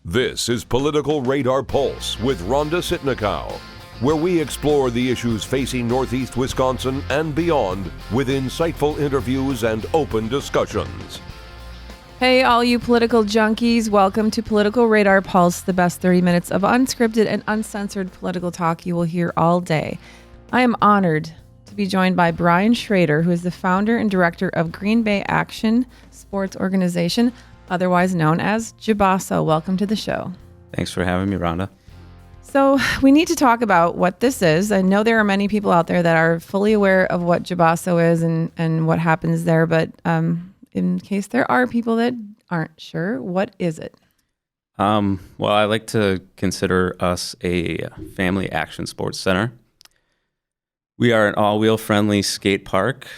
This is Political Radar Pulse with Rhonda Sitnikow, where we explore the issues facing Northeast Wisconsin and beyond with insightful interviews and open discussions. Hey, all you political junkies, welcome to Political Radar Pulse, the best 30 minutes of unscripted and uncensored political talk you will hear all day. I am honored to be joined by Brian Schroeder, who is the founder and director of Green Bay Action Sports Organization, otherwise known as GBASO. Welcome to the show. Thanks for having me, Rhonda. So we need to talk about what this is. I know there are many people out there that are fully aware of what GBASO is and what happens there, but in case there are people that aren't sure, what is it? Well, I like to consider us a family action sports center. We are an all-wheel friendly skate park,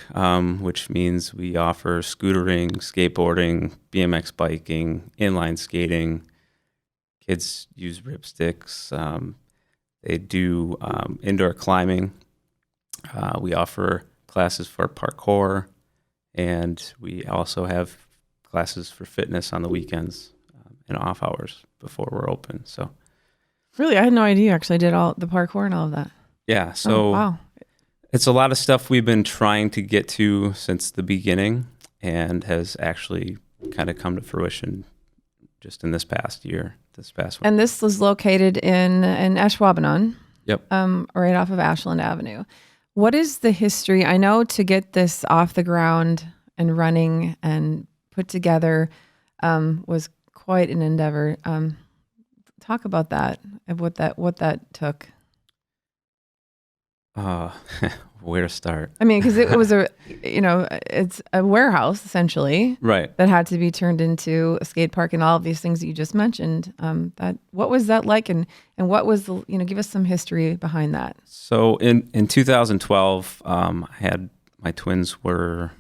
which means we offer scootering, skateboarding, BMX biking, inline skating. Kids use ripsticks. They do indoor climbing. We offer classes for parkour, and we also have classes for fitness on the weekends and off hours before we're open. So, really, I had no idea you actually did all the parkour and all of that. Yeah. So, wow. It's a lot of stuff we've been trying to get to since the beginning and has actually kind of come to fruition just in this past year, this past one. And this is located in Ashwaubenon. Yep. Right off of Ashland Avenue. What is the history? I know to get this off the ground and running and put together was quite an endeavor. Talk about that and what that took. Where to start? I mean, because it was it's a warehouse essentially, Right. that had to be turned into a skate park and all of these things that you just mentioned. What was that like, and what was give us some history behind that. So in 2012, I had my twins were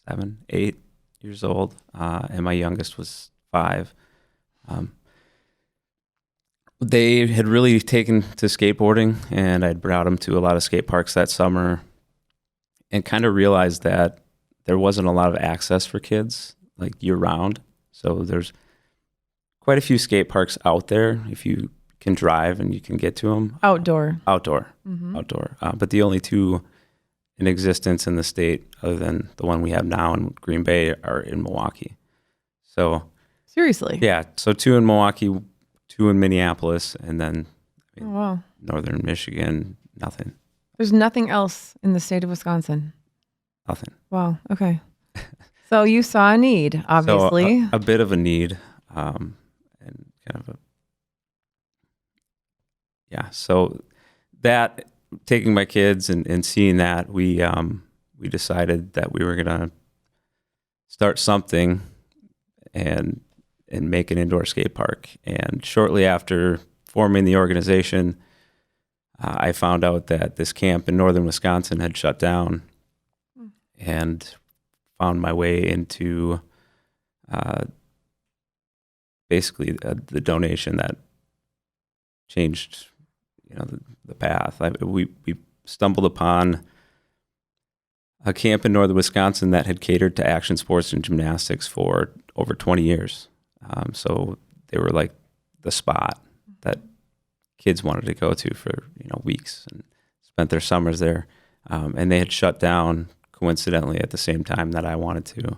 7, 8 years old, and my youngest was 5. They had really taken to skateboarding, and I'd brought them to a lot of skate parks that summer and kind of realized that there wasn't a lot of access for kids like year round. So there's quite a few skate parks out there if you can drive and you can get to them. Outdoor. Mm-hmm. Outdoor. But the only 2 in existence in the state, other than the one we have now in Green Bay, are in Milwaukee. So Seriously? Yeah. So 2 in Milwaukee, 2 in Minneapolis, and then Northern Michigan, nothing. There's nothing else in the state of Wisconsin. Nothing. Wow. Okay. So you saw a need, obviously. So a bit of a need, and kind of So that, taking my kids and seeing that, we decided that we were gonna start something and make an indoor skate park. And shortly after forming the organization, I found out that this camp in northern Wisconsin had shut down, and found my way into basically the donation that changed, the path. We stumbled upon a camp in northern Wisconsin that had catered to action sports and gymnastics for over 20 years. So they were like the spot that kids wanted to go to for, weeks and spent their summers there. And they had shut down coincidentally at the same time that I wanted to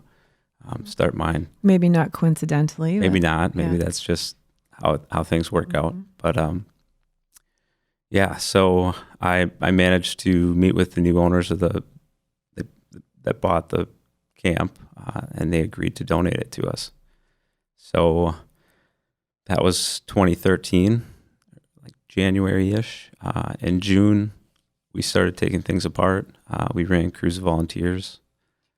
start mine. Maybe not coincidentally. Maybe not. Maybe that's just how things work out. But so I managed to meet with the new owners of that bought the camp, and they agreed to donate it to us. So that was 2013, like January-ish. In June, we started taking things apart. We ran crews of volunteers.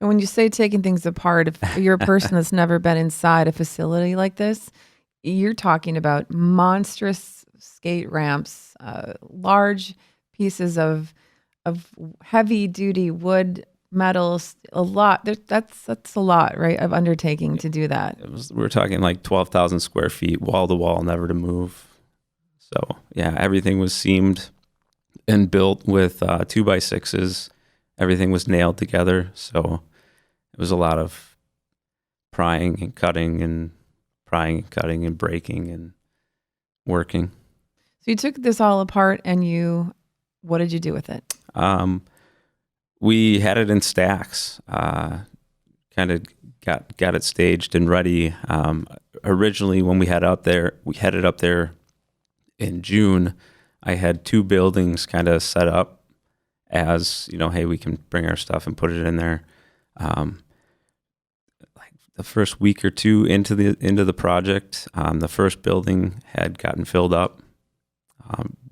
And when you say taking things apart, if you're a person that's never been inside a facility like this, you're talking about monstrous skate ramps, large pieces of heavy-duty wood, metals, a lot. That's a lot, right, of undertaking to do that. We're talking like 12,000 square feet, wall to wall, never to move. So everything was seamed and built with 2x6s. Everything was nailed together. So it was a lot of prying and cutting and prying, cutting, and breaking and working. So you took this all apart and what did you do with it? We had it in stacks, kind of got it staged and ready. Originally, when we headed up there in June, I had 2 buildings kind of set up as, hey, we can bring our stuff and put it in there. Like the first week or 2 into the project, the first building had gotten filled up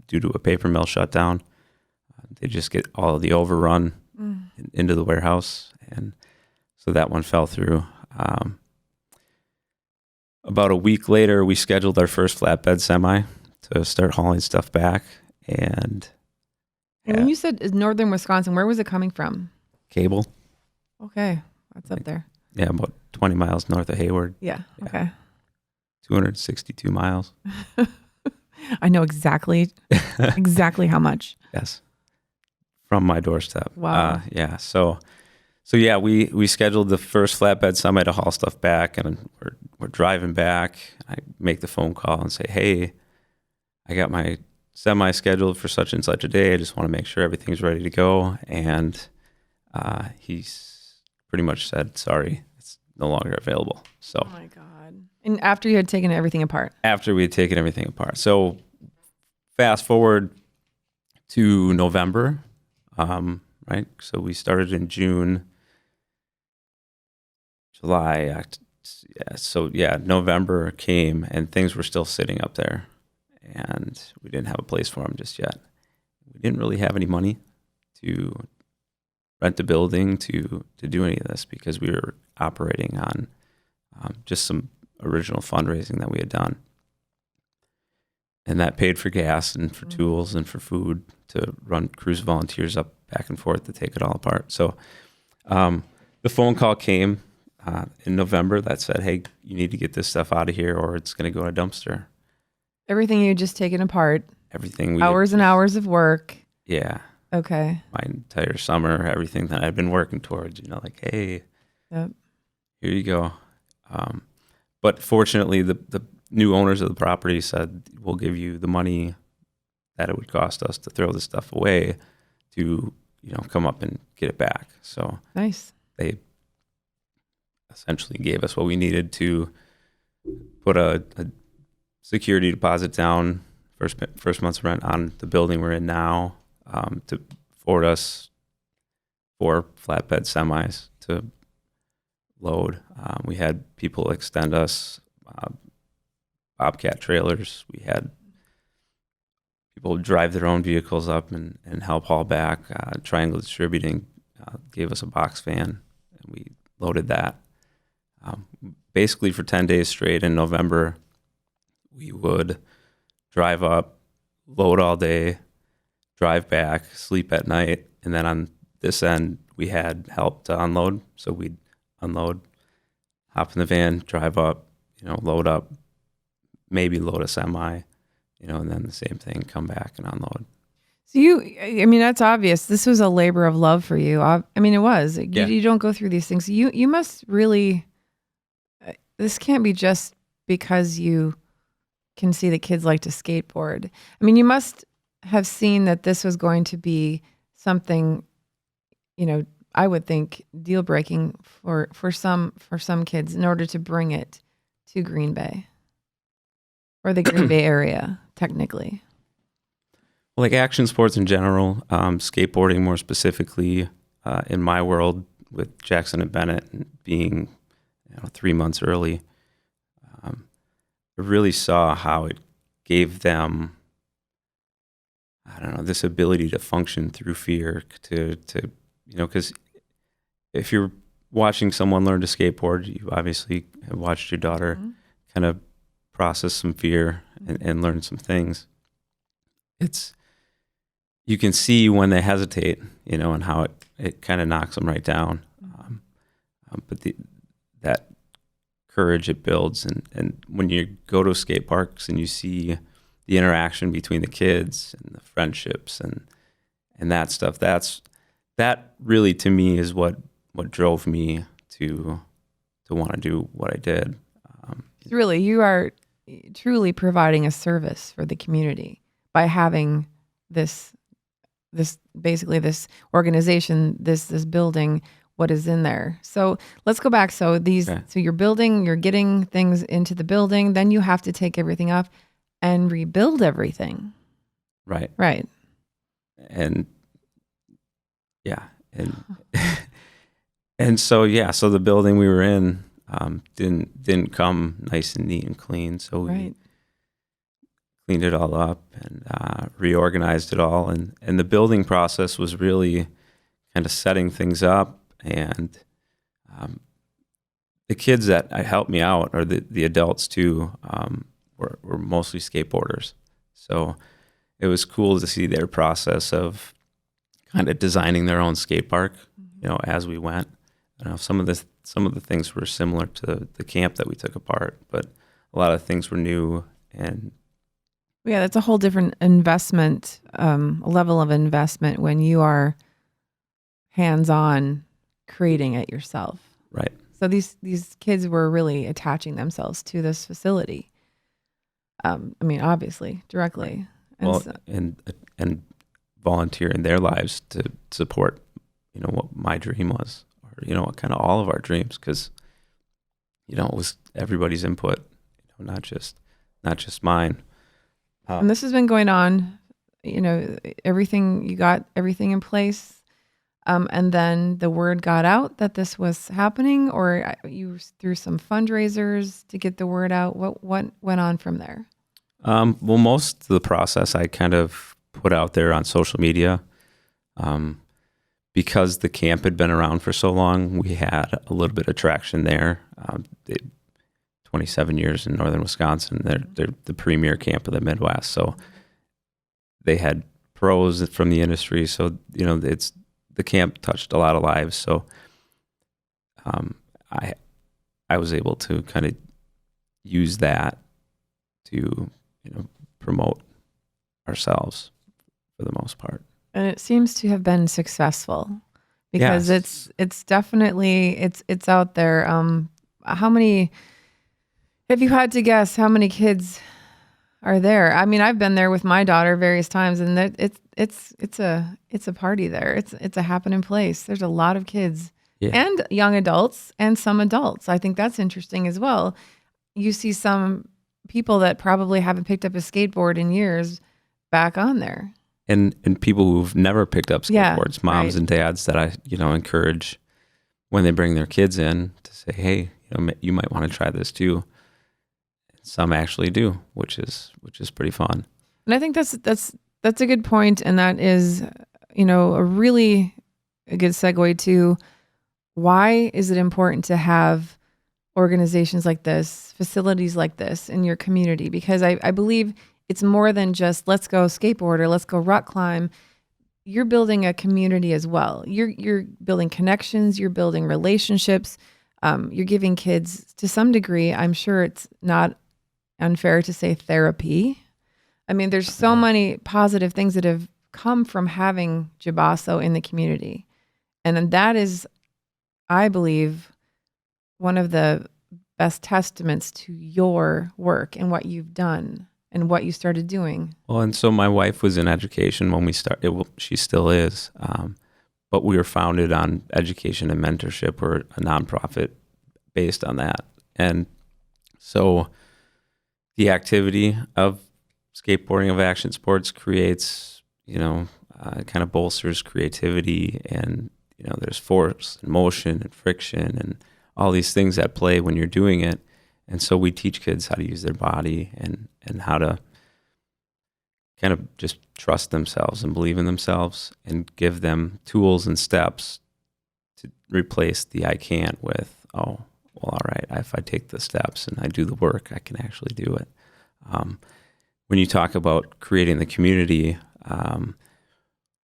due to a paper mill shutdown. They just get all of the overrun into the warehouse, and so that one fell through. About a week later, we scheduled our first flatbed semi to start hauling stuff back. And when you said northern Wisconsin, where was it coming from? Cable. Okay, that's up there. Yeah, about 20 miles north of Hayward. Yeah. Okay. 262 miles. I know exactly how much. Yes. From my doorstep. Wow. Yeah. So yeah, we scheduled the first flatbed semi to haul stuff back, and we're driving back. I make the phone call and say, hey, I got my semi scheduled for such and such a day. I just want to make sure everything's ready to go. And he's pretty much said, sorry, it's no longer available. So. Oh my God. And after you had taken everything apart? After we had taken everything apart. So fast forward to November, right? So we started in June, July, November came and things were still sitting up there, and we didn't have a place for them just yet. We didn't really have any money to rent a building to do any of this, because we were operating on just some original fundraising that we had done. And that paid for gas and for tools and for food to run cruise volunteers up back and forth to take it all apart. So the phone call came in November that said, hey, you need to get this stuff out of here or it's going to go in a dumpster. Everything you had just taken apart. Everything. Hours and hours of work. Yeah. Okay. My entire summer, everything that I've been working towards, like, hey, yep, here you go. But fortunately, the new owners of the property said, we'll give you the money that it would cost us to throw this stuff away to, come up and get it back. So nice. They essentially gave us what we needed to put a security deposit down, first month's rent on the building we're in now, to afford us 4 flatbed semis to load. We had people extend us Bobcat trailers. We had people drive their own vehicles up and help haul back. Triangle Distributing gave us a box van, and we loaded that. Basically for 10 days straight in November, we would drive up, load all day, drive back, sleep at night, and then on this end, we had help to unload. So we'd unload, hop in the van, drive up, load up, maybe load a semi, and then the same thing, come back and unload. So that's obvious. This was a labor of love for you. It was. You don't go through these things. You must really, this can't be just because you can see the kids like to skateboard. You must have seen that this was going to be something, I would think deal breaking for some kids in order to bring it to Green Bay or the Green Bay area, technically. Well, like action sports in general, skateboarding more specifically, in my world with Jackson and Bennett being 3 months early, I really saw how it gave them, this ability to function through fear, to because if you're watching someone learn to skateboard, you obviously have watched your daughter kind of process some fear and learn some things. You can see when they hesitate, and how it kind of knocks them right down. But that courage it builds, and when you go to skate parks and you see the interaction between the kids and the friendships and that stuff, that really to me is what drove me to want to do what I did. Really, you are truly providing a service for the community by having this basically this organization, this building, what is in there. So let's go back. So so you're building, you're getting things into the building, then you have to take everything off and rebuild everything. Right. Right. And and and so the building we were in didn't come nice and neat and clean. So we cleaned it all up and reorganized it all. And the building process was really kind of setting things up. And the kids that helped me out, or the adults too, were mostly skateboarders. So it was cool to see their process of kind of designing their own skate park, as we went. Some of the things were similar to the camp that we took apart, but a lot of things were new. And yeah, that's a whole different investment, level of investment when you are hands-on creating it yourself. Right. So these kids were really attaching themselves to this facility. Obviously, directly. And and volunteering their lives to support, what my dream was, or kind of all of our dreams, because it was everybody's input, not just mine. And this has been going on, everything, you got everything in place. And then the word got out that this was happening, or you through some fundraisers to get the word out. What went on from there? Well, most of the process I kind of put out there on social media. Because the camp had been around for so long, we had a little bit of traction there. 27 years in northern Wisconsin, they're the premier camp of the Midwest. So they had pros from the industry. So, the camp touched a lot of lives. So I was able to kind of use that to, promote ourselves for the most part. And it seems to have been successful because Yes. it's definitely, it's out there. How many, if you had to guess, how many kids are there? I've been there with my daughter various times, and it's a party there. It's a happening place. There's a lot of kids and young adults and some adults. I think that's interesting as well. You see some people that probably haven't picked up a skateboard in years back on there. And people who've never picked up skateboards, moms right. and dads that I, encourage when they bring their kids in to say, hey, you might want to try this too. Some actually do, which is pretty fun. And I think that's a good point, and that is, a really a good segue to why is it important to have organizations like this, facilities like this in your community? Because I believe it's more than just let's go skateboard or let's go rock climb. You're building a community as well. You're building connections. You're building relationships. You're giving kids, to some degree, I'm sure it's not unfair to say, therapy. There's so many positive things that have come from having GBASO in the community. And then that is, I believe, one of the best testaments to your work and what you've done and what you started doing. Well, and so my wife was in education when we started. She still is. But we were founded on education and mentorship. We're a nonprofit based on that. And so the activity of skateboarding, of action sports, creates, kind of bolsters creativity, and, there's force and motion and friction and all these things at play when you're doing it. And so we teach kids how to use their body and how to kind of just trust themselves and believe in themselves, and give them tools and steps to replace the I can't with, oh, well, all right, if I take the steps and I do the work, I can actually do it. When you talk about creating the community,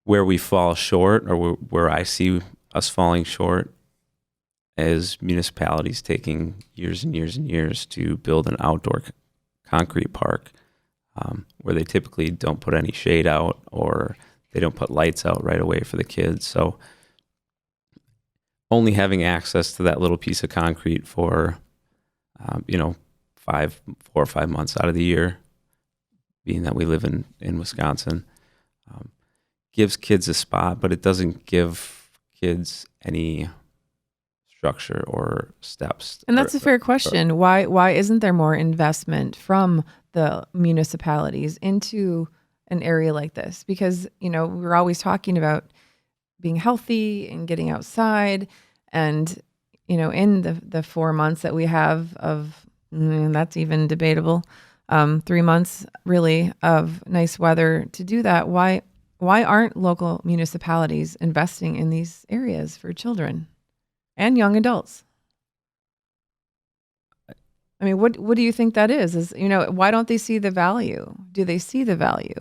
where we fall short, or where I see us falling short, is municipalities taking years and years and years to build an outdoor concrete park, where they typically don't put any shade out, or they don't put lights out right away for the kids. So only having access to that little piece of concrete for, 4 or 5 months out of the year, being that we live in Wisconsin. Gives kids a spot, but it doesn't give kids any structure or steps. And that's a fair question. Why isn't there more investment from the municipalities into an area like this? Because, we're always talking about being healthy and getting outside, and, in the 4 months that we have of, that's even debatable, 3 months really of nice weather to do that. Why aren't local municipalities investing in these areas for children and young adults? I mean, what do you think that is? Why don't they see the value? Do they see the value?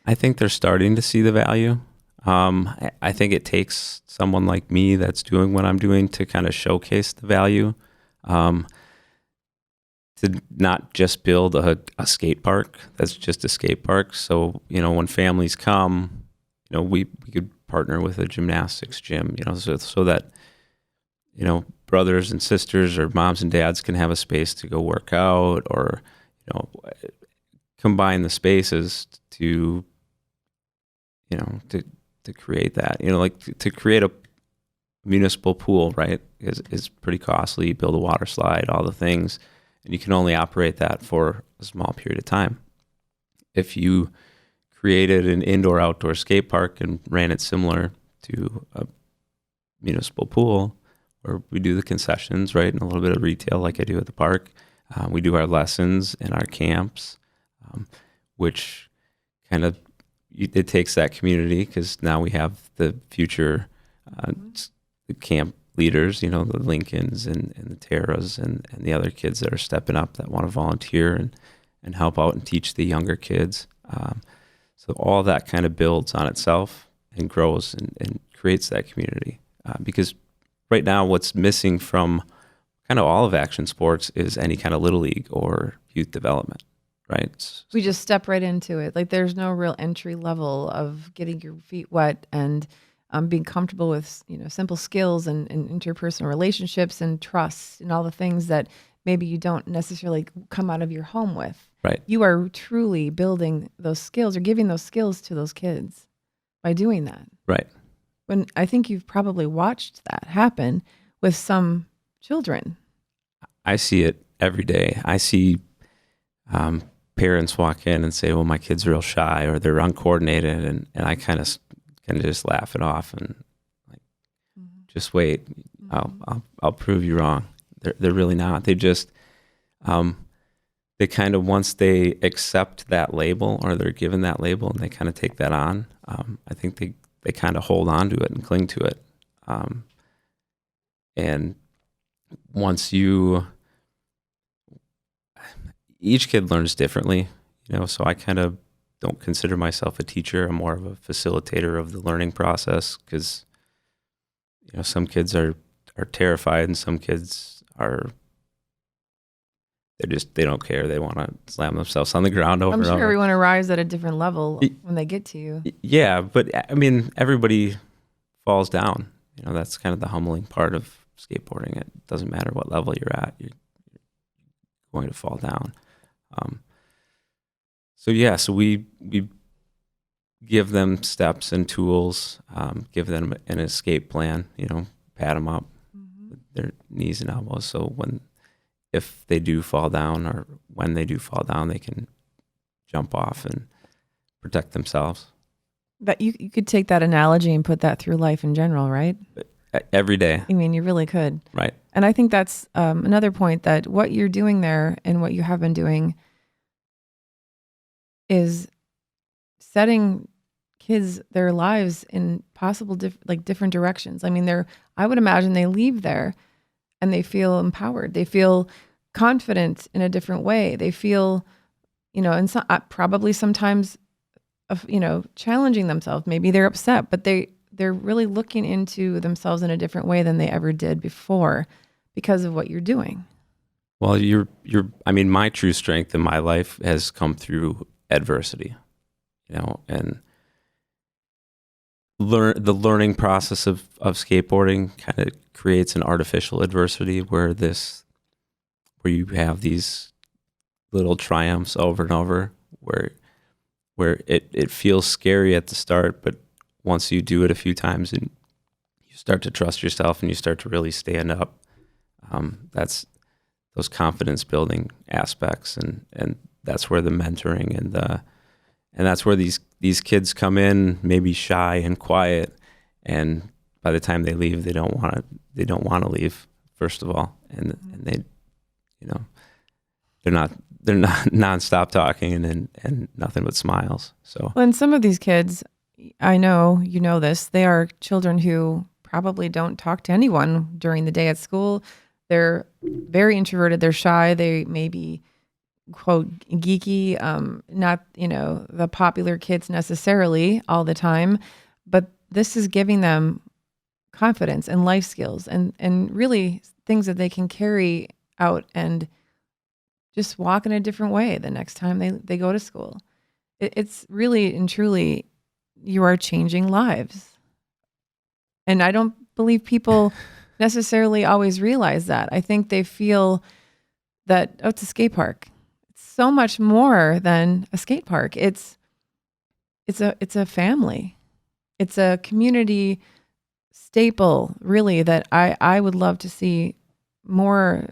I think they're starting to see the value. I think it takes someone like me that's doing what I'm doing to kind of showcase the value, to not just build a skate park that's just a skate park. So, when families come, we could partner with a gymnastics gym, so that, brothers and sisters or moms and dads can have a space to go work out, or, combine the spaces to create that, to create a municipal pool, right, is pretty costly. Build a water slide, all the things, and you can only operate that for a small period of time. If you created an indoor-outdoor skate park and ran it similar to a municipal pool, where we do the concessions, right, and a little bit of retail like I do at the park. We do our lessons and our camps, which kind of, it takes that community, because now we have the future the camp leaders, the Lincolns and the Terras and the other kids that are stepping up that want to volunteer and help out and teach the younger kids. So all that kind of builds on itself and grows and creates that community. Because right now what's missing from kind of all of action sports is any kind of little league or youth development, right? We just step right into it. Like, there's no real entry level of getting your feet wet and being comfortable with, simple skills and interpersonal relationships and trust and all the things that maybe you don't necessarily come out of your home with. Right. You are truly building those skills or giving those skills to those kids by doing that. Right. When I think you've probably watched that happen with some children. I see it every day. I see parents walk in and say, well, my kid's real shy or they're uncoordinated. And I kind of just laugh it off and just wait. I'll prove you wrong. They're really not. They just, they kind of, once they accept that label or they're given that label and they kind of take that on, I think they kind of hold on to it and cling to it. And once each kid learns differently, so I kind of don't consider myself a teacher. I'm more of a facilitator of the learning process, because, some kids are terrified and some kids are, they don't care. They want to slam themselves on the ground over I'm and sure over. everyone arrives at a different level when they get to you. Yeah, but I mean, everybody falls down. That's kind of the humbling part of skateboarding. It doesn't matter what level you're at, you're going to fall down. So we give them steps and tools, give them an escape plan, pat them up with their knees and elbows. So if they do fall down or when they do fall down, they can jump off and protect themselves. But you could take that analogy and put that through life in general, right? Every day. I mean, you really could. Right. And I think that's another point, that what you're doing there and what you have been doing is setting kids, their lives in possible different directions. I mean, I would imagine they leave there and they feel empowered. They feel confident in a different way. They feel, and probably sometimes, challenging themselves. Maybe they're upset, but they're really looking into themselves in a different way than they ever did before because of what you're doing. Well, my true strength in my life has come through adversity, and the learning process of skateboarding kind of creates an artificial adversity where you have these little triumphs over and over where it feels scary at the start, but once you do it a few times and you start to trust yourself and you start to really stand up, that's those confidence building aspects, and that's where the mentoring and that's where these kids come in, maybe shy and quiet, and by the time they leave, they don't want to leave, first of all, and they, they're not nonstop talking and nothing but smiles. So, well, and some of these kids, I know you know this, they are children who probably don't talk to anyone during the day at school. They're very introverted. They're shy. They may be, quote, geeky, not, the popular kids necessarily all the time, but this is giving them confidence and life skills and really things that they can carry out and just walk in a different way the next time they go to school. It's really and truly, you are changing lives. And I don't believe people necessarily always realize that. I think they feel that, it's a skate park. It's so much more than a skate park. It's a family. It's a community staple, really, that I would love to see more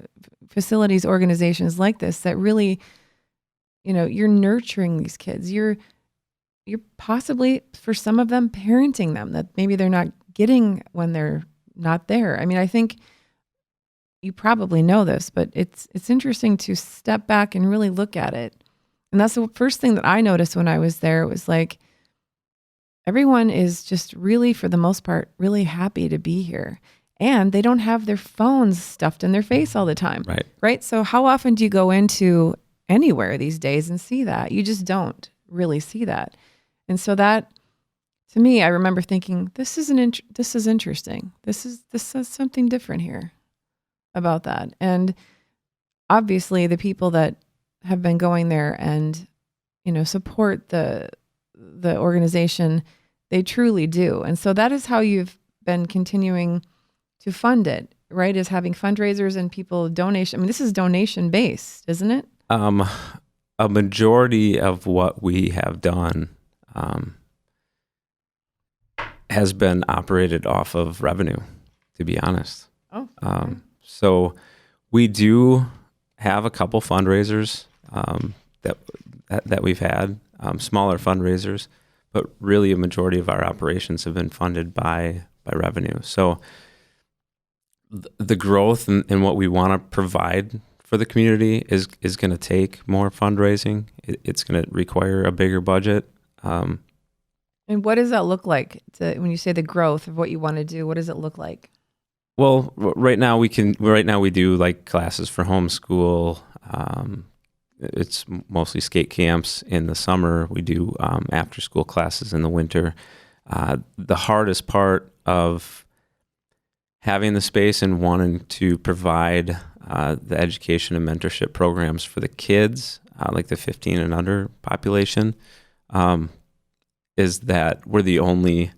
facilities, organizations like this that really, you're nurturing these kids. You're possibly, for some of them, parenting them that maybe they're not getting when they're not there. I mean, I think you probably know this, but it's interesting to step back and really look at it. And that's the first thing that I noticed when I was there. It was like, everyone is just really, for the most part, really happy to be here. And they don't have their phones stuffed in their face all the time. Right. So how often do you go into anywhere these days and see that? You just don't really see that. And so that, to me, I remember thinking, this is interesting. This says something different here about that. And obviously the people that have been going there and, support the organization, they truly do. And so that is how you've been continuing to fund it, right? Is having fundraisers and people donation. I mean, this is donation based, isn't it? A majority of what we have done has been operated off of revenue, to be honest. Oh. Okay. So we do have a couple fundraisers that we've had, smaller fundraisers, but really a majority of our operations have been funded by revenue. So the growth and what we want to provide for the community is going to take more fundraising. It's going to require a bigger budget. And what does that look like when you say the growth of what you want to do? What does it look like? Well, right now we do like classes for homeschool. It's mostly skate camps in the summer. We do after school classes in the winter. The hardest part of having the space and wanting to provide the education and mentorship programs for the kids, like the 15 and under population, is that we're the only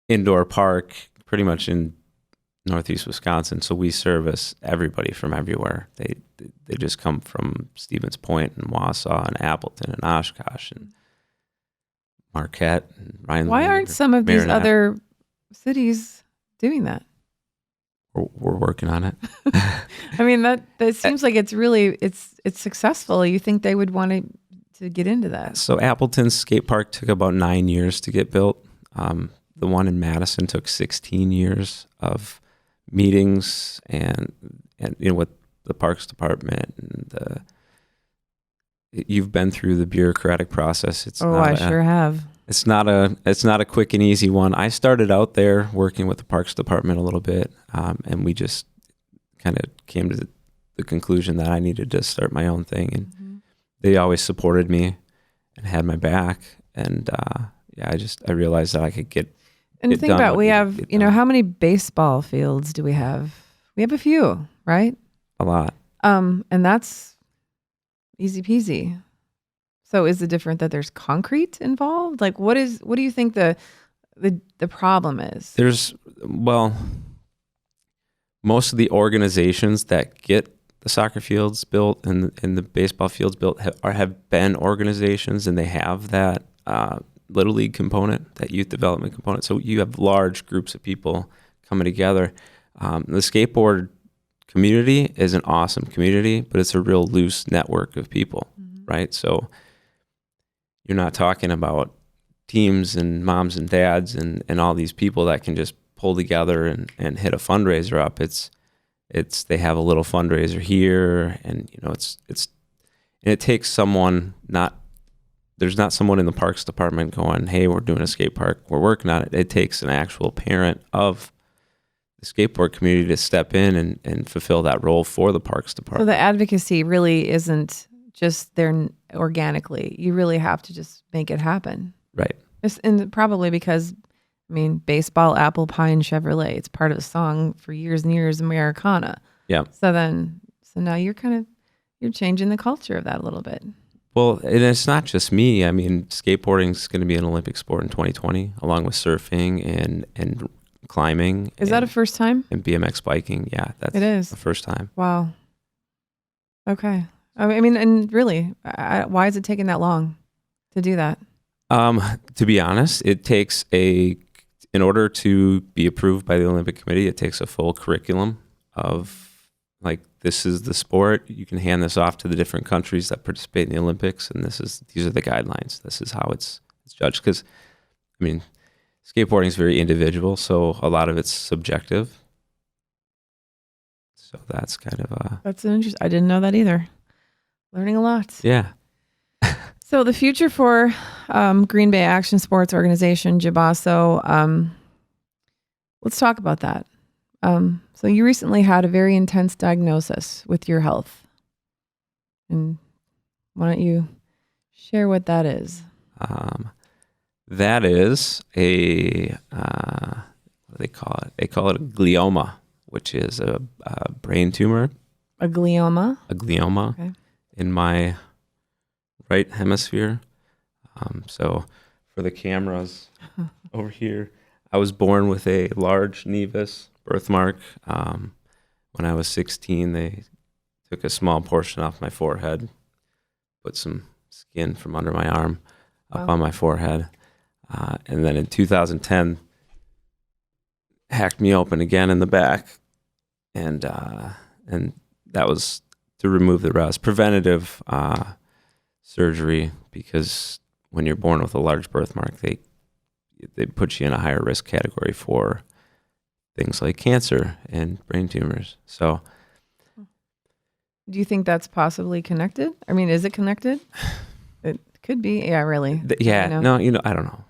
indoor park pretty much in Northeast Wisconsin. So we service everybody from everywhere. They just come from Stevens Point and Wausau and Appleton and Oshkosh and Marquette and Rhineland. Why aren't some of these other cities doing that? We're working on it. I mean, that seems like it's successful. You think they would want to get into that? So Appleton's skate park took about 9 years to get built. The one in Madison took 16 years of meetings and with the Parks Department and you've been through the bureaucratic process. I sure have. It's not a quick and easy one. I started out there working with the Parks Department a little bit, and we just kind of came to the conclusion that I needed to start my own thing, and they always supported me and had my back, and I realized that I could get. And think about, we have, how many baseball fields do we have? We have a few, right? A lot. And that's easy peasy. So is it different that there's concrete involved? Like what do you think the problem is? Most of the organizations that get the soccer fields built and the baseball fields built have been organizations, and they have that Little League component, that youth development component. So you have large groups of people coming together. The skateboard community is an awesome community, but it's a real loose network of people, right? So you're not talking about teams and moms and dads and all these people that can just pull together and hit a fundraiser up. They have a little fundraiser here, and it takes someone, there's not someone in the parks department going, hey, we're doing a skate park, we're working on it. It takes an actual parent of the skateboard community to step in and fulfill that role for the parks department. So the advocacy really isn't just there organically. You really have to just make it happen. Right. And probably because, baseball, apple pie, and Chevrolet, it's part of the song for years and years, Americana. Yeah. So now you're changing the culture of that a little bit. Well, and it's not just me. Skateboarding is going to be an Olympic sport in 2020, along with surfing and climbing. Is that a first time? And BMX biking. Yeah, it is the first time. Wow. Okay. And really, why is it taking that long to do that? To be honest, it takes in order to be approved by the Olympic Committee, it takes a full curriculum of, this is the sport. You can hand this off to the different countries that participate in the Olympics, and these are the guidelines. This is how it's judged. Because, skateboarding is very individual, so a lot of it's subjective. So that's kind of that's interesting. I didn't know that either. Learning a lot. Yeah. So the future for Green Bay Action Sports Organization, JABASO, let's talk about that. So you recently had a very intense diagnosis with your health. And why don't you share what that is? That is what do they call it? They call it a glioma, which is a brain tumor. A glioma? A glioma. Okay. In my right hemisphere. So for the cameras over here, I was born with a large nevus birthmark. When I was 16, they took a small portion off my forehead, put some skin from under my arm up on my forehead. And then in 2010, hacked me open again in the back. And that was to remove the rest. Preventative surgery, because when you're born with a large birthmark, they put you in a higher risk category for things like cancer and brain tumors. So, do you think that's possibly connected? Is it connected? It could be. Yeah, really. No, I don't know.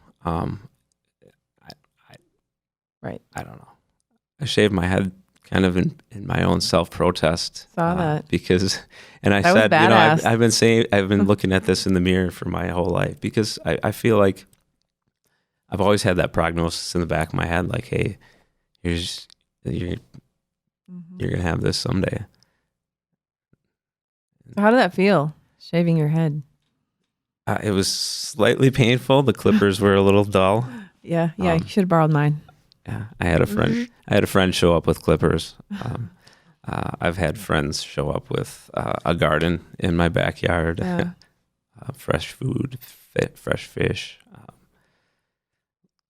Right. I don't know. I shaved my head kind of in my own self-protest. Saw that. Because, and I that said, badass. I've been looking at this in the mirror for my whole life, because I feel like I've always had that prognosis in the back of my head, like, hey, you're going to have this someday. So how did that feel, shaving your head? It was slightly painful. The clippers were a little dull. Yeah. You should have borrowed mine. Yeah, I had a friend show up with clippers. I've had friends show up with a garden in my backyard, fresh food, fresh fish.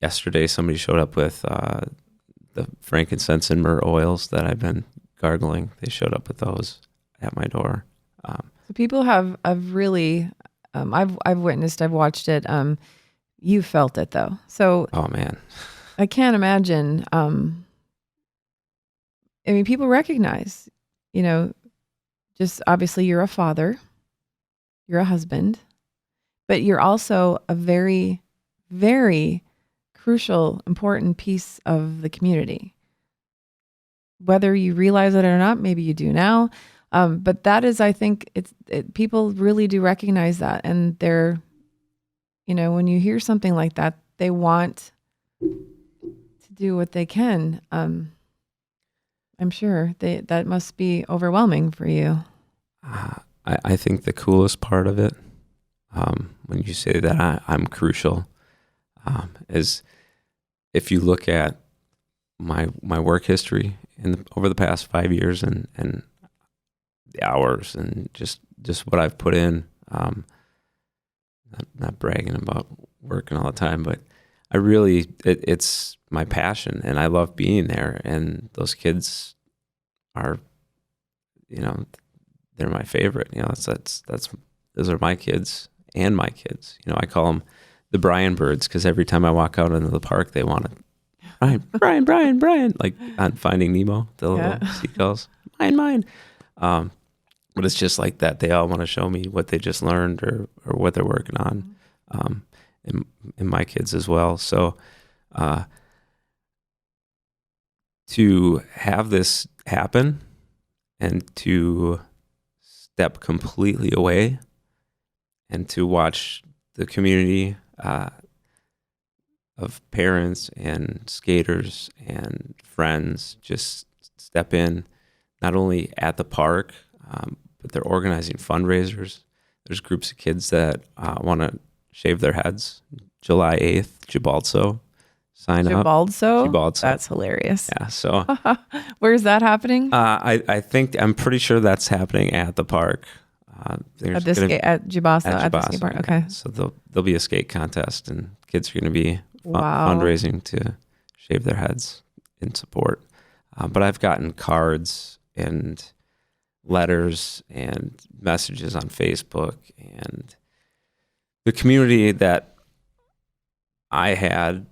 Yesterday, somebody showed up with the frankincense and myrrh oils that I've been gargling. They showed up with those at my door. So people have really, I've witnessed, I've watched it. You felt it though. So, oh man, I can't imagine. People recognize, just obviously you're a father, you're a husband, but you're also a very, very crucial, important piece of the community. Whether you realize it or not, maybe you do now. But that is, I think people really do recognize that. And they're, when you hear something like that, they want to do what they can. I'm sure that must be overwhelming for you. I think the coolest part of it, when you say that I'm crucial, is if you look at my work history over the past 5 years and the hours and just what I've put in. Not bragging about working all the time, but I really, it's my passion, and I love being there. And those kids are, they're my favorite. Those are my kids and my kids. I call them the Brian birds, because every time I walk out into the park, they want to, Brian, like on Finding Nemo, the little seagulls, mine. But it's just like that. They all want to show me what they just learned or what they're working on, and my kids as well. So to have this happen and to step completely away and to watch the community of parents and skaters and friends just step in, not only at the park, but they're organizing fundraisers. There's groups of kids that want to shave their heads. July 8th, GBASO. Sign up. GBASO? That's hilarious. Yeah. So where's that happening? I'm pretty sure that's happening at the park. At GBASO, at the skate park. Okay. So there'll be a skate contest, and kids are going to be fundraising to shave their heads in support. But I've gotten cards and letters and messages on Facebook, and the community that I had,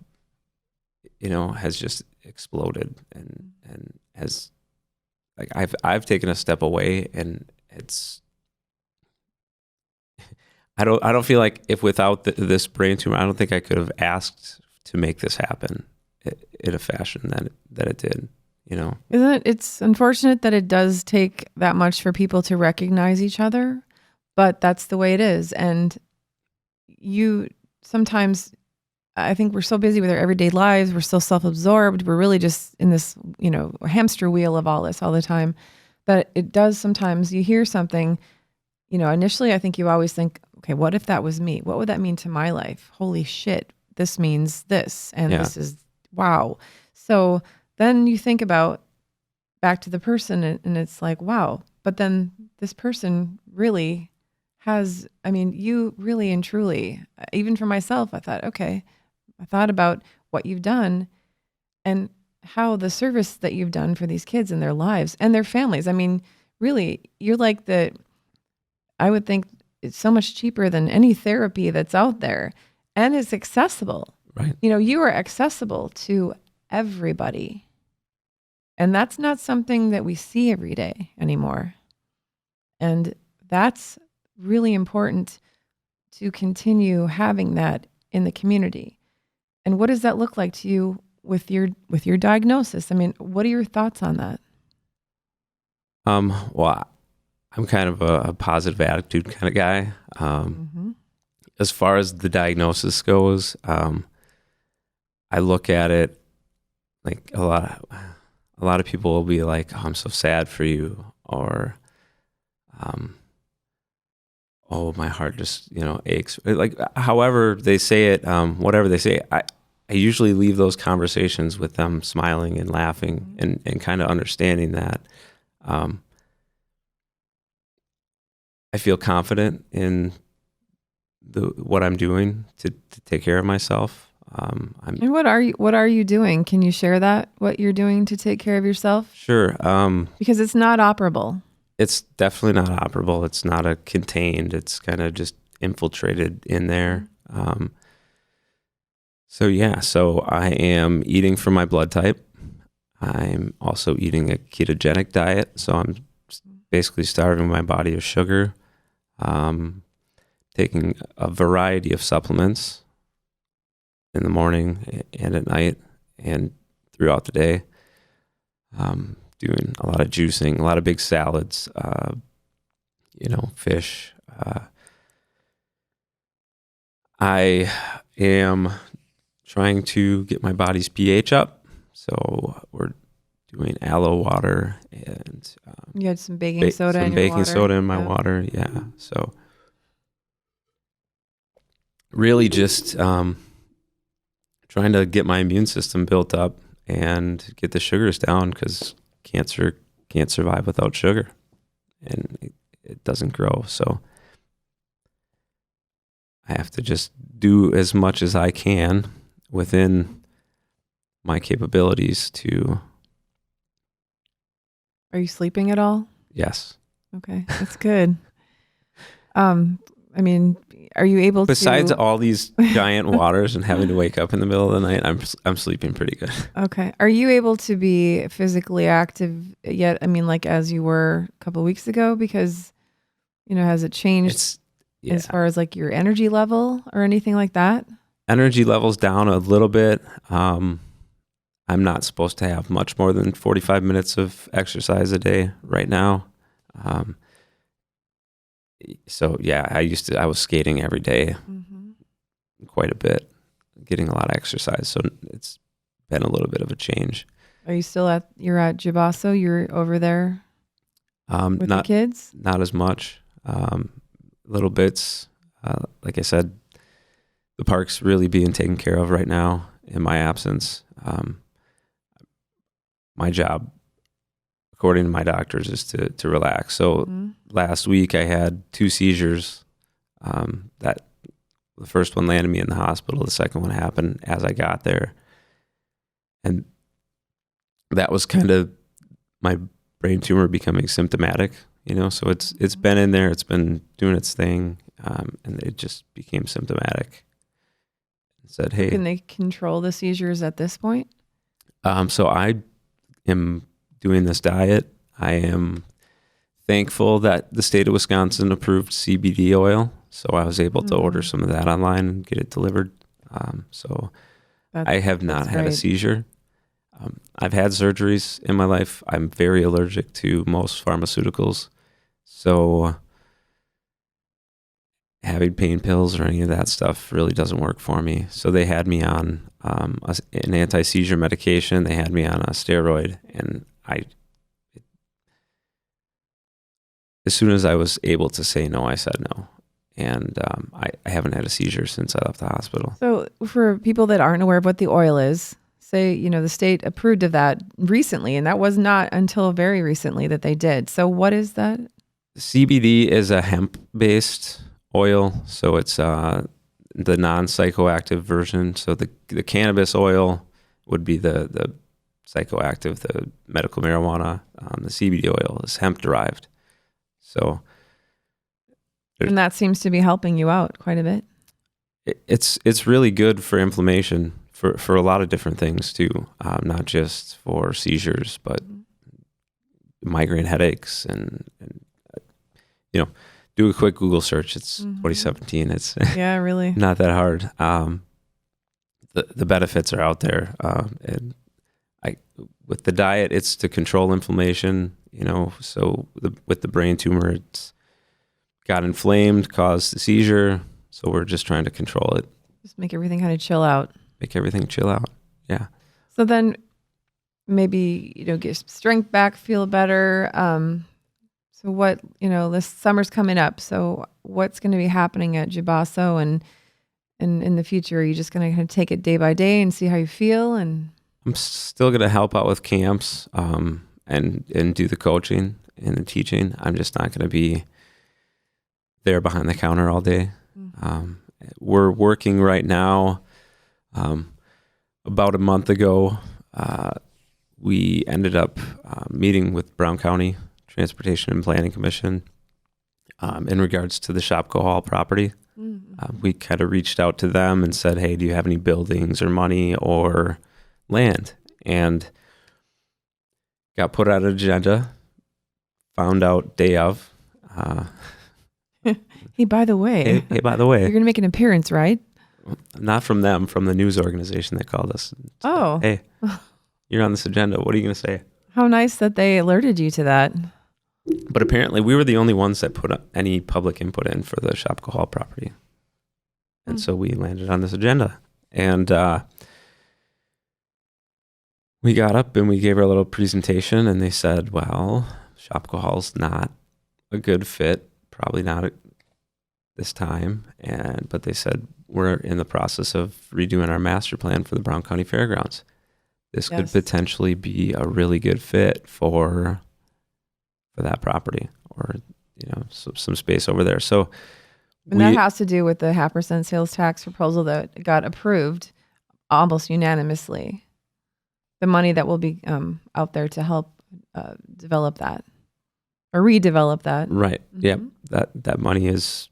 has just exploded, and has, like, I've taken a step away, and it's, I don't feel like if without this brain tumor, I don't think I could have asked to make this happen in a fashion that it did. Isn't it? It's unfortunate that it does take that much for people to recognize each other, but that's the way it is. And sometimes, I think we're so busy with our everyday lives. We're so self-absorbed. We're really just in this, hamster wheel of all this all the time, that it does sometimes, you hear something, initially I think you always think, okay, what if that was me? What would that mean to my life? Holy shit, this means this. And this is, wow. So then you think about back to the person, and it's like, wow. But then this person really has, you really and truly, even for myself, I thought, okay, I thought about what you've done and how the service that you've done for these kids and their lives and their families. Really, you're like I would think it's so much cheaper than any therapy that's out there, and it's accessible. Right. You are accessible to everybody. And that's not something that we see every day anymore. And that's really important to continue having that in the community. And what does that look like to you with your diagnosis? What are your thoughts on that? Well, I'm kind of a positive attitude kind of guy. As far as the diagnosis goes, I look at it like a lot of people will be like, oh, I'm so sad for you, or oh, my heart just aches. Like, however they say it, whatever they say, I usually leave those conversations with them smiling and laughing and kind of understanding that I feel confident in what I'm doing to take care of myself. And what are you doing? Can you share that? What you're doing to take care of yourself? Sure. Because it's not operable. It's definitely not operable. It's not a contained. It's kind of just infiltrated in there. So I am eating for my blood type. I'm also eating a ketogenic diet. So I'm basically starving my body of sugar. Taking a variety of supplements in the morning and at night and throughout the day. Doing a lot of juicing, a lot of big salads, fish. I am trying to get my body's pH up. So we're doing aloe water and you had some baking soda in your baking water. soda in my water. Yeah. So really just trying to get my immune system built up and get the sugars down, because cancer can't survive without sugar. and it doesn't grow. So I have to just do as much as I can within my capabilities to. Are you sleeping at all? Yes. Okay, that's good. I mean, are you able Besides to? all these giant waters and having to wake up in the middle of the night, I'm sleeping pretty good. Okay. Are you able to be physically active yet? I mean, like as you were a couple of weeks ago, because, has it changed as far as like your energy level or anything like that? Energy levels down a little bit. I'm not supposed to have much more than 45 minutes of exercise a day right now. So yeah, I was skating every day, quite a bit, getting a lot of exercise. So it's been a little bit of a change. Are you still you're at GBASO? You're over there with the kids? Not as much. Little bits. Like I said, the park's really being taken care of right now in my absence. My job, according to my doctors, is to relax. So last week I had 2 seizures. That the first one landed me in the hospital. The second one happened as I got there, and that was kind of my brain tumor becoming symptomatic. So it's been in there. It's been doing its thing, and it just became symptomatic. It said, "Hey, can they control the seizures at this point?" So I am doing this diet. I am thankful that the state of Wisconsin approved CBD oil, so I was able to order some of that online and get it delivered. So I have not had a seizure. I've had surgeries in my life. I'm very allergic to most pharmaceuticals, so having pain pills or any of that stuff really doesn't work for me. So they had me on an anti-seizure medication. They had me on a steroid, and as soon as I was able to say no, I said no. And I haven't had a seizure since I left the hospital. So for people that aren't aware of what the oil is, say, the state approved of that recently, and that was not until very recently that they did. So what is that? CBD is a hemp-based oil. So it's the non-psychoactive version. So the cannabis oil would be the psychoactive, the medical marijuana. The CBD oil is hemp-derived. So, and that seems to be helping you out quite a bit. It's really good for inflammation for a lot of different things too, not just for seizures, but migraine headaches and do a quick Google search. It's 2017. It's really not that hard. The benefits are out there, and with the diet, it's to control inflammation. So with the brain tumor, it's got inflamed, caused the seizure. So we're just trying to control it. Just make everything kind of chill out. Make everything chill out. Yeah. So then maybe, get strength back, feel better. So what, this summer's coming up. So what's going to be happening at GBASO and in the future? Are you just going to kind of take it day by day and see how you feel? And I'm still going to help out with camps and do the coaching and the teaching. I'm just not going to be there behind the counter all day. We're working right now. About a month ago, we ended up meeting with Brown County Transportation and Planning Commission in regards to the Shopko Hall property. We kind of reached out to them and said, hey, do you have any buildings or money or land? And got put on an agenda, found out day of. Hey, by the way. Hey, by the way. You're going to make an appearance, right? Not from them, from the news organization that called us. Oh. Hey, you're on this agenda. What are you going to say? How nice that they alerted you to that. But apparently we were the only ones that put any public input in for the Shopko Hall property. And so we landed on this agenda. And we got up and we gave our little presentation, and they said, well, Shopko Hall's not a good fit, probably not at this time. But they said, we're in the process of redoing our master plan for the Brown County Fairgrounds. This could potentially be a really good fit for that property or some space over there. So And that has to do with the 0.5% sales tax proposal that got approved almost unanimously. The money that will be out there to help develop that or redevelop that. Right. Mm-hmm. Yeah. That money has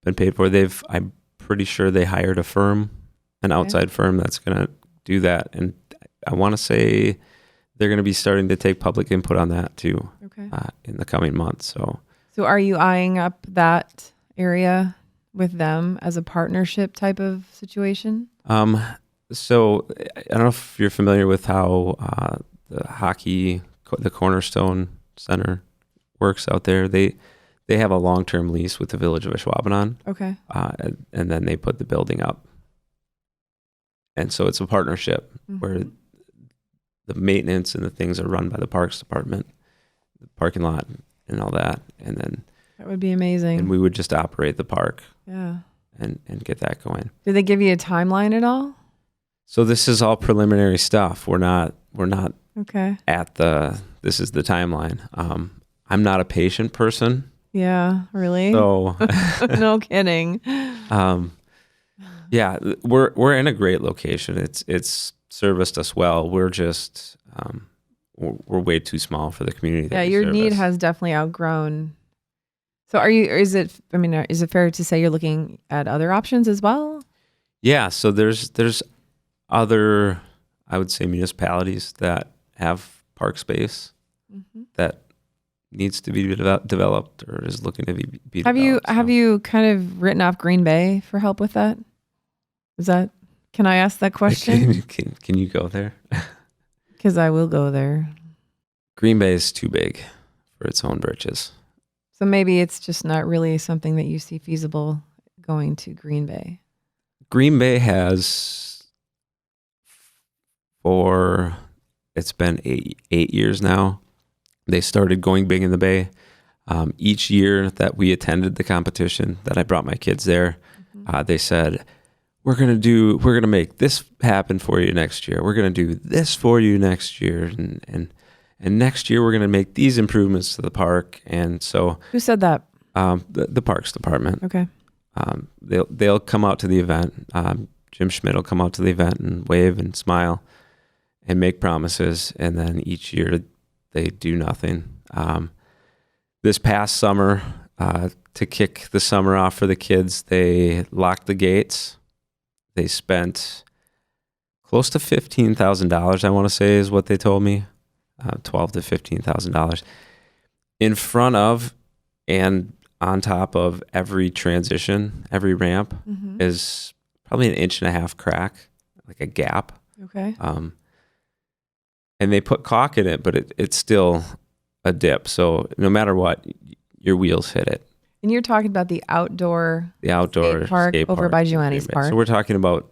been paid for. I'm pretty sure they hired a firm, an outside firm that's going to do that. And I want to say they're going to be starting to take public input on that too in the coming months. So are you eyeing up that area with them as a partnership type of situation? So I don't know if you're familiar with how the hockey, the Cornerstone Center works out there. They have a long-term lease with the Village of Ashwaubenon. Okay. And then they put the building up. And so it's a partnership where the maintenance and the things are run by the Parks Department, the parking lot and all that. And then that would be amazing. And we would just operate the park. Yeah. And get that going. Did they give you a timeline at all? So this is all preliminary stuff. We're not okay. This is the timeline. I'm not a patient person. Yeah, really? So no kidding. Yeah, we're in a great location. It's serviced us well. We're just we're way too small for the community. Yeah, your need has definitely outgrown. So is it fair to say you're looking at other options as well? Yeah, so there's other, I would say, municipalities that have park space that needs to be developed or is looking to be developed. Have you kind of written off Green Bay for help with that? Can I ask that question? Can you go there? Because I will go there. Green Bay is too big for its own britches. So maybe it's just not really something that you see feasible going to Green Bay. Green Bay has it's been eight years now. They started going big in the Bay. Each year that we attended the competition, that I brought my kids there, they said, we're going to make this happen for you next year. We're going to do this for you next year. And next year we're going to make these improvements to the park. And so who said that? The Parks Department. Okay. They'll come out to the event. Jim Schmidt will come out to the event and wave and smile and make promises. And then each year they do nothing. This past summer, to kick the summer off for the kids, they locked the gates. They spent close to $15,000, I want to say, is what they told me, $12,000 to $15,000 in front of and on top of every transition, every ramp is probably 1.5 inch crack, like a gap. Okay. And they put caulk in it, but it's still a dip. So no matter what, your wheels hit it. And you're talking about the outdoor skate park over by Giovanni's Park. So we're talking about,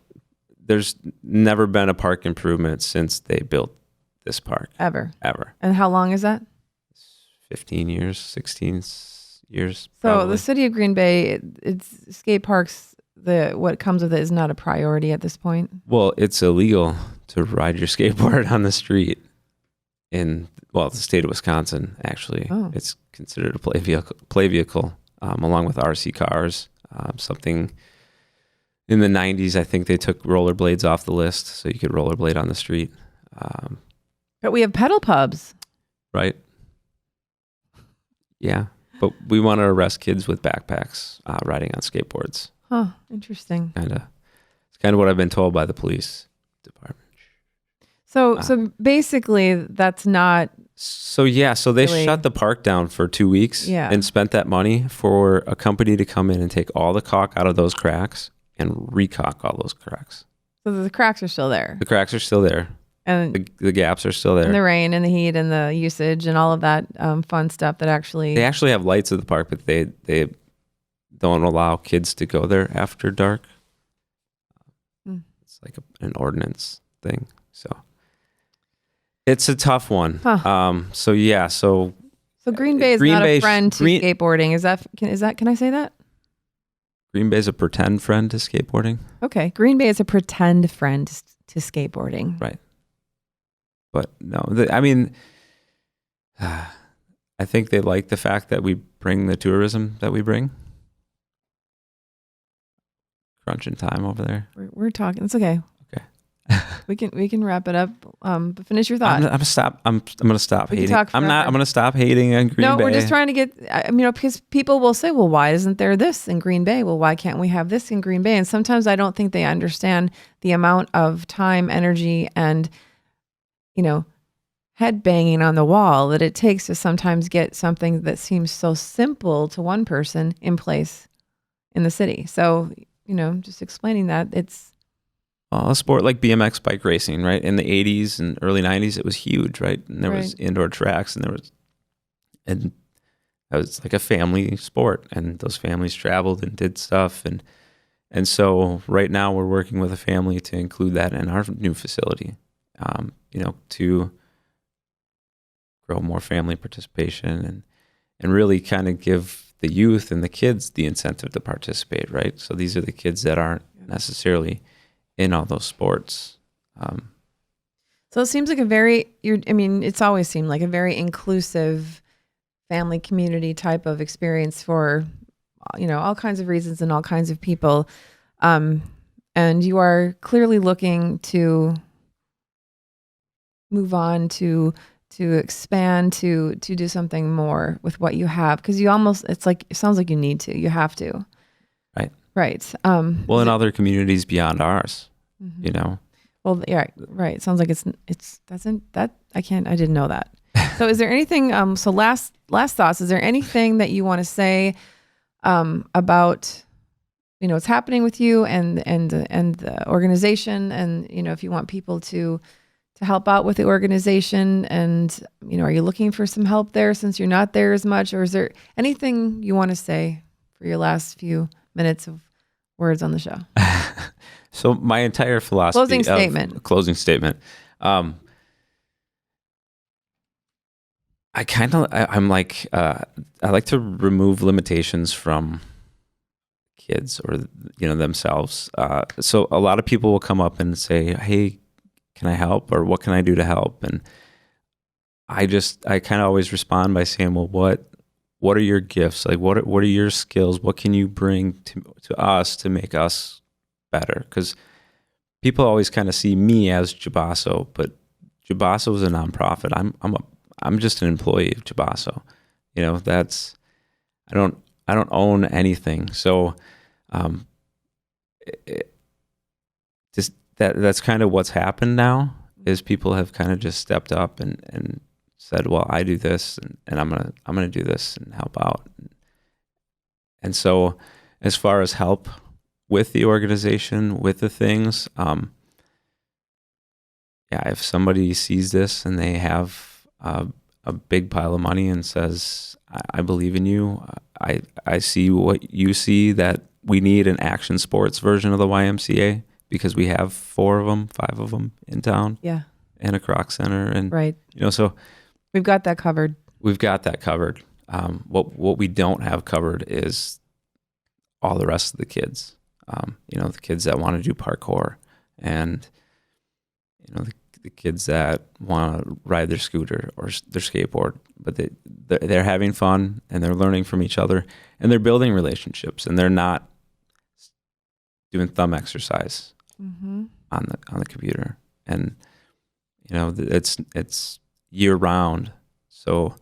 there's never been a park improvement since they built this park. Ever. And how long is that? 15 years, 16 years. So probably. The city of Green Bay, it's skate parks, what comes with it is not a priority at this point. Well, it's illegal to ride your skateboard on the street in the state of Wisconsin. Actually, it's considered a play vehicle, along with RC cars. Something in the 90s, I think they took rollerblades off the list, so you could rollerblade on the street. But we have pedal pubs, right? Yeah, but we want to arrest kids with backpacks riding on skateboards. Huh? Interesting. It's kind of what I've been told by the police department. So basically, that's not. So they shut the park down for 2 weeks and spent that money for a company to come in and take all the caulk out of those cracks and re-caulk all those cracks. So the cracks are still there. The cracks are still there. And the gaps are still there. And the rain and the heat and the usage and all of that fun stuff that actually. They actually have lights at the park, but they don't allow kids to go there after dark. It's like an ordinance thing. So it's a tough one. Huh. So Green Bay is not a friend to skateboarding. Can I say that? Green Bay is a pretend friend to skateboarding. Okay. Green Bay is a pretend friend to skateboarding. Right. But no, I think they like the fact that we bring the tourism that we bring. Crunching time over there. We're talking. It's okay. Okay. we can wrap it up. But finish your thought. I'm gonna stop. I'm gonna stop We can hating. talk I'm forever. gonna stop hating on Green Bay. No, we're just trying to get, because people will say, well, why isn't there this in Green Bay? Well, why can't we have this in Green Bay? And sometimes I don't think they understand the amount of time, energy, and, head banging on the wall that it takes to sometimes get something that seems so simple to one person in place in the city. So, just explaining that it's, a sport like BMX bike racing, right? In the 80s and early 90s, it was huge, right? And there was indoor tracks, and that was like a family sport, and those families traveled and did stuff. And so right now we're working with a family to include that in our new facility, to grow more family participation and really kind of give the youth and the kids the incentive to participate, right? So these are the kids that aren't necessarily in all those sports. So it seems like it's always seemed like a very inclusive family community type of experience for, all kinds of reasons and all kinds of people. And you are clearly looking to move on, to expand, to do something more with what you have. Because it sounds like you need to, you have to. Right. Well, in other communities beyond ours, Well, yeah, right. It sounds like I didn't know that. So is there anything, so last thoughts, is there anything that you want to say, about, what's happening with you and the organization, and, if you want people to help out with the organization, and, are you looking for some help there since you're not there as much, or is there anything you want to say for your last few minutes of words on the show? So my entire philosophy closing statement. I like to remove limitations from kids or, themselves. So a lot of people will come up and say, hey, can I help? Or what can I do to help? And I kind of always respond by saying, well, what are your gifts? Like, what are your skills? What can you bring to us to make us better? Because people always kind of see me as JABASO, but JABASO is a nonprofit. I'm just an employee of JABASO. I don't own anything. So, that's kind of what's happened now, is people have kind of just stepped up and said, well, I do this, and I'm gonna do this and help out. And so, as far as help with the organization, with the things, if somebody sees this and they have a big pile of money and says, I believe in you, I see what you see, that we need an action sports version of the YMCA, because we have 5 of them in town. Yeah. And a Croc Center. And, right. So we've got that covered. What we don't have covered is all the rest of the kids. The kids that want to do parkour, and, the kids that want to ride their scooter or their skateboard, but they're having fun, and they're learning from each other, and they're building relationships, and they're not doing thumb exercise on the computer. And, it's year round, so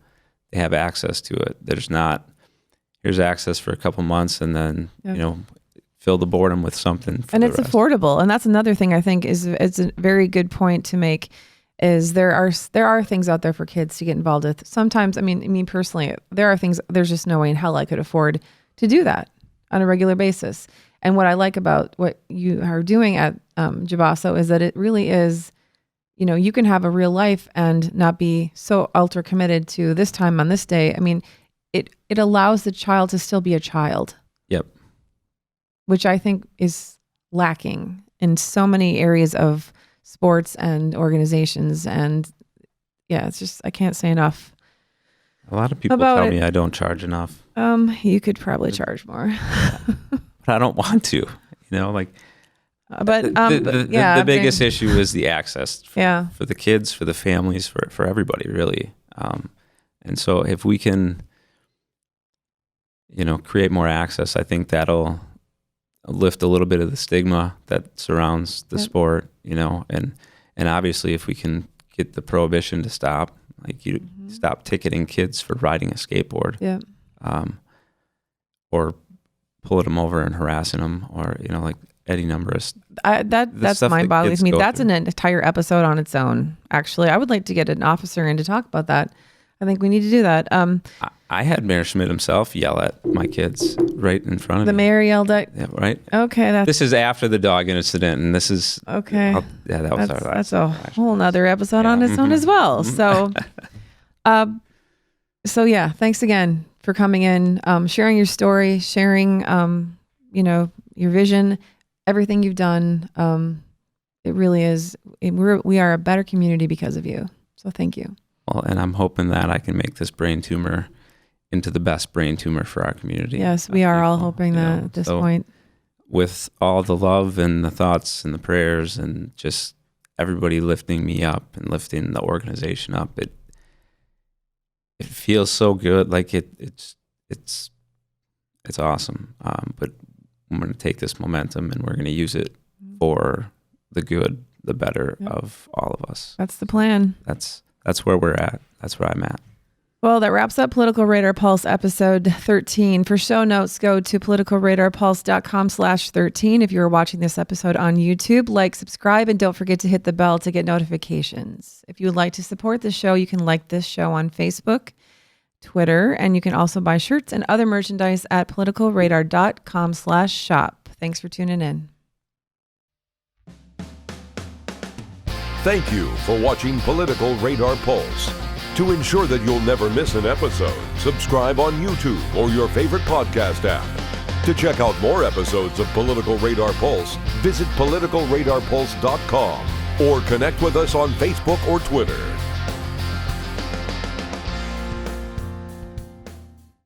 they have access to it. Here's access for a couple months, and then, fill the boredom with something. And it's affordable. And that's another thing I think it's a very good point to make, is there are things out there for kids to get involved with. Sometimes, me personally, there are things, there's just no way in hell I could afford to do that on a regular basis. And what I like about what you are doing at JABASO is that it really is, you can have a real life and not be so ultra committed to this time on this day. It allows the child to still be a child. Yep. Which I think is lacking in so many areas of sports and organizations. And it's just, I can't say enough. A lot of people tell me I don't charge enough. You could probably charge more. But I don't want to, But the biggest issue is the access for the kids, for the families, for everybody, really. And so if we can create more access. I think that'll lift a little bit of the stigma that surrounds the sport, and obviously if we can get the prohibition to stop, like you stop ticketing kids for riding a skateboard, or pulling them over and harassing them, or, like any number of that's mind boggling to me. That's an entire episode on its own. Actually, I would like to get an officer in to talk about that. I think we need to do that. I had Mayor Schmidt himself yell at my kids right in front of me. The mayor yelled at. Yeah, right. Okay, this is after the dog incident, and this is okay. That was our last. That's a whole nother episode on its own as well. So, so thanks again for coming in, sharing your story, sharing, your vision, everything you've done. It really is. We are a better community because of you. So thank you. Well, and I'm hoping that I can make this brain tumor into the best brain tumor for our community. Yes, we are all hoping that at this point. With all the love and the thoughts and the prayers and just everybody lifting me up and lifting the organization up, it feels so good. Like it's awesome. But I'm going to take this momentum and we're going to use it for the good, the better of all of us. That's the plan. That's where we're at. That's where I'm at. Well, that wraps up Political Radar Pulse episode 13. For show notes, go to politicalradarpulse.com/13. If you're watching this episode on YouTube, like, subscribe, and don't forget to hit the bell to get notifications. If you would like to support the show, you can like this show on Facebook, Twitter, and you can also buy shirts and other merchandise at politicalradar.com/shop. Thanks for tuning in. Thank you for watching Political Radar Pulse. To ensure that you'll never miss an episode, subscribe on YouTube or your favorite podcast app. To check out more episodes of Political Radar Pulse, visit politicalradarpulse.com or connect with us on Facebook or Twitter.